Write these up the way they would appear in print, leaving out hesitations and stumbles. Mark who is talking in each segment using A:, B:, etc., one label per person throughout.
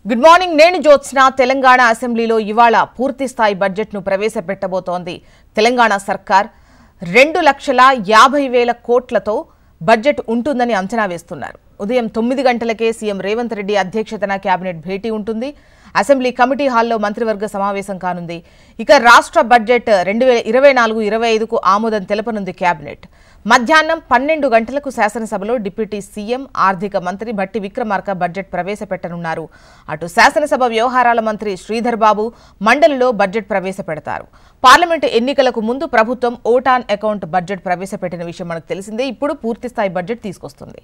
A: good morning నేను జ్యోత్స్న తెలంగాణ అసెంబ్లీలో ఇవాళ పూర్తి స్థాయి బడ్జెట్ ను ప్రవేశపెట్టబోతోంది తెలంగాణ సర్కార్ 2,50,000 కోట్లతో బడ్జెట్ ఉంటుందని అంచనా వేస్తున్నారు ఉదయం 9 గంటలకే సీఎం రేవంత్ రెడ్డి అధ్యక్షతన కేబినెట్ భేటీ ఉంటుంది అసెంబ్లీ కమిటీ హాల్లో మంత్రివర్గ సమావేశం కానుంది ఇక రాష్ట్ర బడ్జెట్ 2024-25 కు ఆమోదం తెలపనుంది కేబినెట్ మధ్యాహ్నం 12 గంటలకు శాసనసభలో డిప్యూటీ సీఎం ఆర్థిక మంత్రి భట్టి విక్రమార్క బడ్జెట్ ప్రవేశపెట్టనున్నారు అటు శాసనసభ వ్యవహారాల మంత్రి శ్రీధర్ బాబు మండలిలో బడ్జెట్ ప్రవేశపెడతారు పార్లమెంటు ఎన్నికలకు ముందు ప్రభుత్వం ఓట్ ఆన్ అకౌంట్ బడ్జెట్ ప్రవేశపెట్టిన విషయం మనకు తెలిసిందే ఇప్పుడు పూర్తిస్థాయి బడ్జెట్ తీసుకొస్తుంది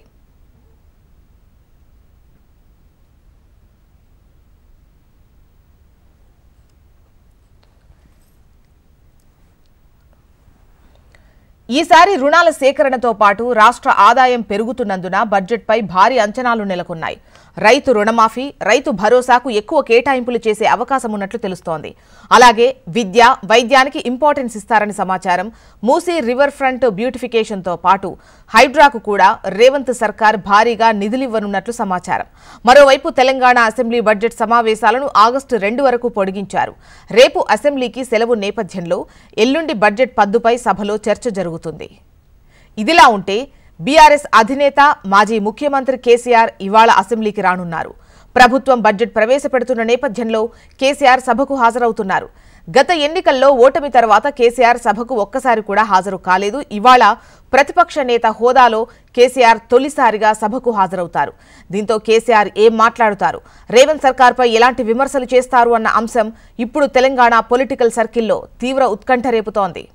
A: ఈసారి రుణాల సేకరణతో పాటు రాష్ట్ర ఆదాయం పెరుగుతున్నందున బడ్జెట్పై భారీ అంచనాలు నెలకొన్నాయి రైతు రుణమాఫీ రైతు భరోసాకు ఎక్కువ కేటాయింపులు చేసే అవకాశం ఉన్నట్లు తెలుస్తోంది అలాగే విద్య వైద్యానికి ఇంపార్టెన్స్ ఇస్తారని సమాచారం మూసీ రివర్ ఫ్రంట్ బ్యూటిఫికేషన్తో పాటు హైడ్రాకు కూడా రేవంత్ సర్కార్ భారీగా నిధులివ్వనున్నట్లు సమాచారం మరోవైపు తెలంగాణ అసెంబ్లీ బడ్జెట్ సమావేశాలను ఆగస్టు 2 వరకు పొడిగించారు రేపు అసెంబ్లీకి సెలవు నేపథ్యంలో ఎల్లుండి బడ్జెట్ పద్దుపై సభలో చర్చ జరుగుతుంది ఇదిలా ఉంటే బీఆర్ఎస్ అధినేత మాజీ ముఖ్యమంత్రి కేసీఆర్ ఇవాళ అసెంబ్లీకి రానున్నారు ప్రభుత్వం బడ్జెట్ ప్రవేశపెడుతున్న నేపథ్యంలో కేసీఆర్ సభకు హాజరవుతున్నారు గత ఎన్నికల్లో ఓటమి తర్వాత కేసీఆర్ సభకు ఒక్కసారి కూడా హాజరు కాలేదు ఇవాళ ప్రతిపక్ష నేత హోదాలో కేసీఆర్ తొలిసారిగా సభకు హాజరవుతారు దీంతో కేసీఆర్ ఏం మాట్లాడుతారు రేవంత్ సర్కార్పై ఎలాంటి విమర్శలు చేస్తారు అన్న అంశం ఇప్పుడు తెలంగాణ పొలిటికల్ సర్కిల్లో తీవ్ర ఉత్కంఠ రేపుతోంది